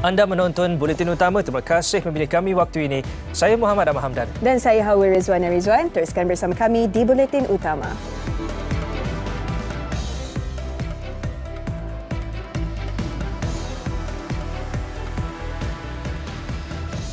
Anda menonton Buletin Utama. Terima kasih memilih kami waktu ini. Saya Muhammad Ahmad Hamdan. Dan saya Hawa Rizwana Rizwan. Teruskan bersama kami di Buletin Utama.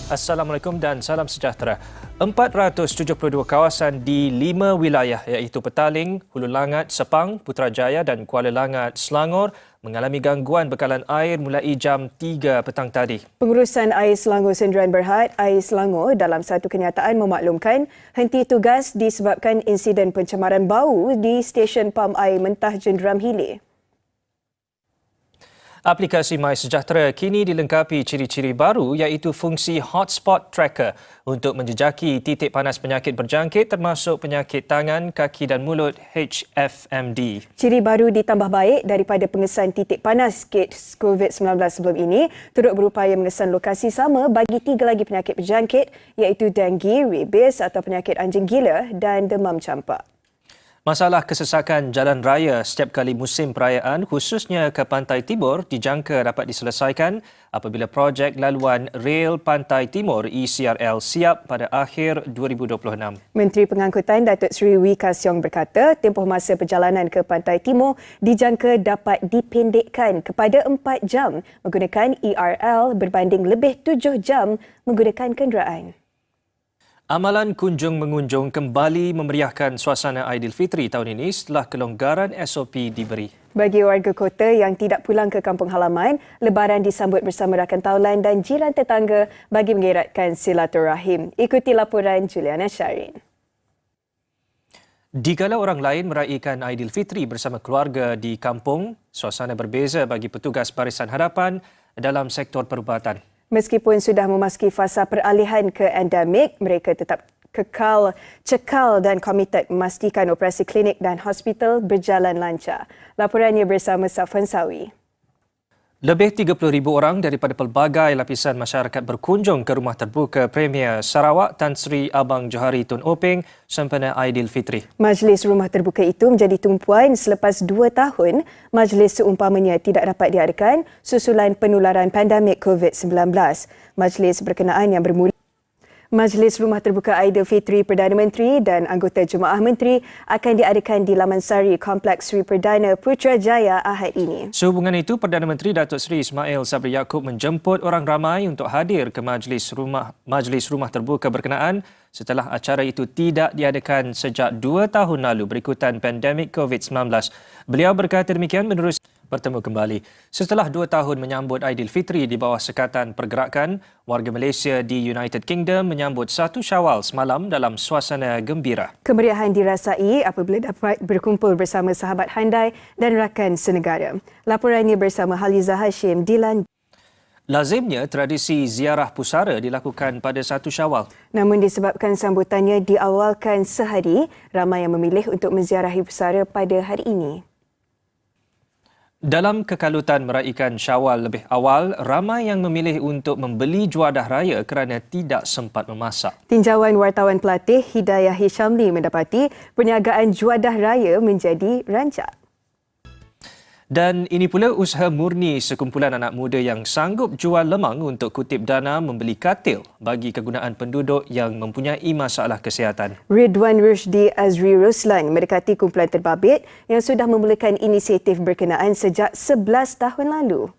Assalamualaikum dan salam sejahtera. 472 kawasan di 5 wilayah iaitu Petaling, Hulu Langat, Sepang, Putrajaya dan Kuala Langat, Selangor mengalami gangguan bekalan air mulai jam 3 petang tadi. Pengurusan Air Selangor Sendirian Berhad, Air Selangor dalam satu kenyataan memaklumkan henti tugas disebabkan insiden pencemaran bau di stesen pam air mentah Jenderam Hilir. Aplikasi MySejahtera kini dilengkapi ciri-ciri baru iaitu fungsi Hotspot Tracker untuk menjejaki titik panas penyakit berjangkit termasuk penyakit tangan, kaki dan mulut HFMD. Ciri baru ditambah baik daripada pengesan titik panas kes COVID-19 sebelum ini, turut berupaya mengesan lokasi sama bagi 3 lagi penyakit berjangkit iaitu denggi, rabies atau penyakit anjing gila dan demam campak. Masalah kesesakan jalan raya setiap kali musim perayaan khususnya ke Pantai Timur dijangka dapat diselesaikan apabila projek laluan Rel Pantai Timur ECRL siap pada akhir 2026. Menteri Pengangkutan Datuk Seri Wee Ka Siong berkata tempoh masa perjalanan ke Pantai Timur dijangka dapat dipendekkan kepada 4 jam menggunakan ERL berbanding lebih 7 jam menggunakan kenderaan. Amalan kunjung-mengunjung kembali memeriahkan suasana Aidilfitri tahun ini setelah kelonggaran SOP diberi. Bagi warga kota yang tidak pulang ke kampung halaman, Lebaran disambut bersama rakan taulan dan jiran tetangga bagi mengeratkan silaturahim. Ikuti laporan Juliana Syarin. Dikala orang lain meraihkan Aidilfitri bersama keluarga di kampung, suasana berbeza bagi petugas Barisan Hadapan dalam sektor perubatan. Meskipun sudah memasuki fasa peralihan ke endemik, mereka tetap cekal dan komited memastikan operasi klinik dan hospital berjalan lancar. Laporannya bersama Safwan Sawi. Lebih 30,000 orang daripada pelbagai lapisan masyarakat berkunjung ke Rumah Terbuka Premier Sarawak Tan Sri Abang Johari Tun Openg sempena Aidilfitri. Majlis Rumah Terbuka itu menjadi tumpuan selepas 2 tahun majlis seumpamanya tidak dapat diadakan susulan penularan pandemik COVID-19. Majlis berkenaan yang bermula Majlis Rumah Terbuka Aidilfitri Perdana Menteri dan anggota Jemaah Menteri akan diadakan di Lamansari Kompleks Sri Perdana Putrajaya Ahad ini. Sehubungan itu, Perdana Menteri Datuk Seri Ismail Sabri Yaakob menjemput orang ramai untuk hadir ke Majlis Rumah Terbuka berkenaan setelah acara itu tidak diadakan sejak 2 tahun lalu berikutan pandemik COVID-19. Beliau berkata demikian menerusi bertemu kembali. Setelah 2 tahun menyambut Aidilfitri di bawah sekatan pergerakan, warga Malaysia di United Kingdom menyambut 1 Syawal semalam dalam suasana gembira. Kemeriahan dirasai apabila dapat berkumpul bersama sahabat handai dan rakan senegara. Laporannya bersama Haliza Hashim di London. Lazimnya tradisi ziarah pusara dilakukan pada 1 Syawal. Namun disebabkan sambutannya diawalkan sehari, ramai yang memilih untuk menziarahi pusara pada hari ini. Dalam kekalutan meraihkan Syawal lebih awal, ramai yang memilih untuk membeli juadah raya kerana tidak sempat memasak. Tinjauan wartawan pelatih Hidayah Hishamli mendapati perniagaan juadah raya menjadi rancak. Dan ini pula usaha murni sekumpulan anak muda yang sanggup jual lemang untuk kutip dana membeli katil bagi kegunaan penduduk yang mempunyai masalah kesihatan. Ridwan Rushdi Azri Ruslan mendekati kumpulan terbabit yang sudah memulakan inisiatif berkenaan sejak 11 tahun lalu.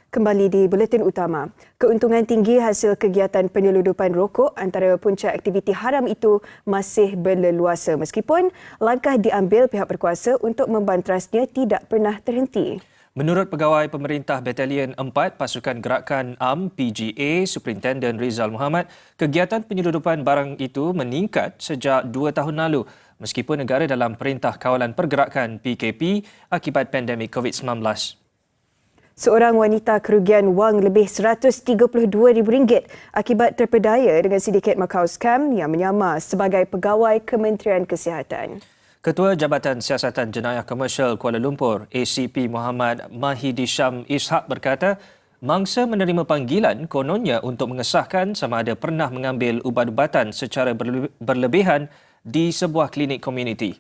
Kembali di Buletin Utama, keuntungan tinggi hasil kegiatan penyeludupan rokok antara punca aktiviti haram itu masih berleluasa meskipun langkah diambil pihak berkuasa untuk membanterasnya tidak pernah terhenti. Menurut Pegawai Pemerintah Batalion 4 Pasukan Gerakan AM PGA Superintendent Rizal Muhammad, kegiatan penyeludupan barang itu meningkat sejak 2 tahun lalu meskipun negara dalam Perintah Kawalan Pergerakan PKP akibat pandemik COVID-19. Seorang wanita kerugian wang lebih RM132,000 akibat terpedaya dengan sindiket Macau Scam yang menyamar sebagai pegawai Kementerian Kesihatan. Ketua Jabatan Siasatan Jenayah Komersial Kuala Lumpur, ACP Muhammad Mahidisham Ishak berkata, mangsa menerima panggilan kononnya untuk mengesahkan sama ada pernah mengambil ubat-ubatan secara berlebihan di sebuah klinik komuniti.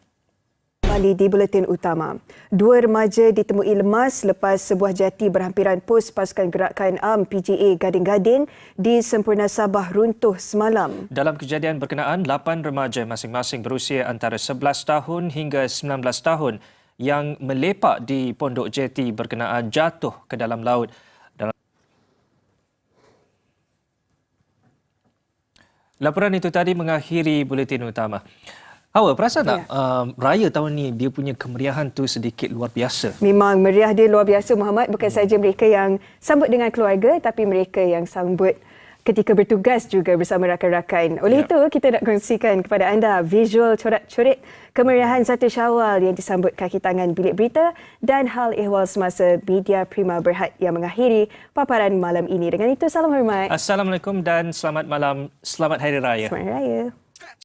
Kembali di Buletin Utama. Dua remaja ditemui lemas lepas sebuah jeti berhampiran pos pasukan gerakan AM PGA Gading-Gading di Sempurna Sabah runtuh semalam. Dalam kejadian berkenaan, 8 remaja masing-masing berusia antara 11 tahun hingga 19 tahun yang melepak di pondok jeti berkenaan jatuh ke dalam laut. Laporan itu tadi mengakhiri Buletin Utama. Hawa, perasan tak raya tahun ni dia punya kemeriahan tu sedikit luar biasa? Memang meriah dia luar biasa, Muhammad. Bukan sahaja mereka yang sambut dengan keluarga, tapi mereka yang sambut ketika bertugas juga bersama rakan-rakan. Oleh itu, kita nak kongsikan kepada anda visual corak-corik kemeriahan 1 Syawal yang disambut kaki tangan Bilik Berita dan hal ehwal semasa Media Prima Berhad yang mengakhiri paparan malam ini. Dengan itu, salam hormat. Assalamualaikum dan selamat malam, selamat Hari Raya. Selamat Hari Raya.